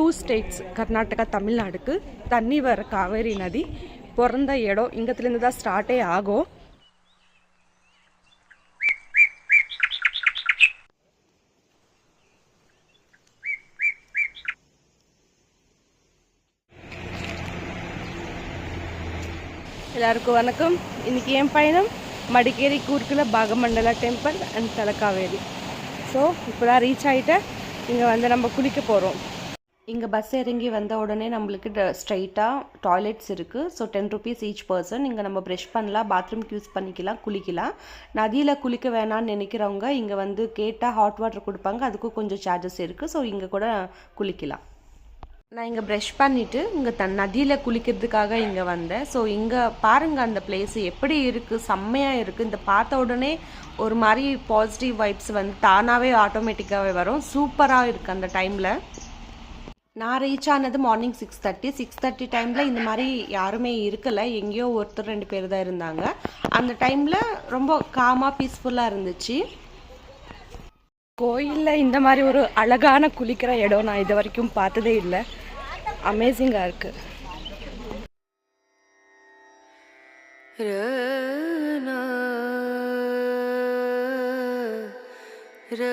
2 states Karnataka தமிழ்நாடுக்கு தண்ணி வர காவேரி நதி பிறந்த இடம் இங்கத்துலேருந்து தான் ஸ்டார்ட்டே ஆகும். எல்லாருக்கும் வணக்கம். இன்றைக்கி என் பயணம் மடிக்கேரி கூர்க்கில் Bhagamandala temple and Talakaveri. So இப்போ தான் ரீச் ஆகிட்டேன். இங்கே வந்து நம்ம குளிக்க போகிறோம். இங்கே பஸ் இறங்கி வந்த உடனே நம்மளுக்கு ஸ்ட்ரைட்டாக டாய்லெட்ஸ் இருக்குது. So 10 rupees each person. இங்கே நம்ம ப்ரெஷ் பண்ணலாம், பாத்ரூம்க்கு யூஸ் பண்ணிக்கலாம், குளிக்கலாம். நதியில் குளிக்க வேணான்னு நினைக்கிறவங்க இங்கே வந்து கேட்டால் ஹாட் வாட்டர் கொடுப்பாங்க, அதுக்கும் கொஞ்சம் சார்ஜஸ் இருக்குது. ஸோ இங்கே கூட குளிக்கலாம். நான் இங்கே ப்ரெஷ் பண்ணிவிட்டு இங்கே நதியில் குளிக்கிறதுக்காக இங்கே வந்தேன். ஸோ இங்கே பாருங்கள் அந்த பிளேஸ் எப்படி இருக்குது, செம்மையாக இருக்குது. இந்த பார்த்த உடனே ஒரு மாதிரி பாசிட்டிவ் வைப்ஸ் வந்து தானாகவே ஆட்டோமேட்டிக்காகவே வரும். சூப்பராக இருக்குது அந்த டைமில். நான் ரீச் ஆனது மார்னிங் 6:30 டைமில் இந்த மாதிரி யாருமே இருக்கலை, எங்கேயோ ஒருத்தர் 2 பேர் தான் இருந்தாங்க. அந்த டைமில் ரொம்ப காமாக பீஸ்ஃபுல்லாக இருந்துச்சு. கோயிலில் இந்த மாதிரி ஒரு அழகான குளிக்கிற இடம் நான் இது வரைக்கும் பார்த்ததே இல்லை. அமேசிங்காக இருக்குது. ர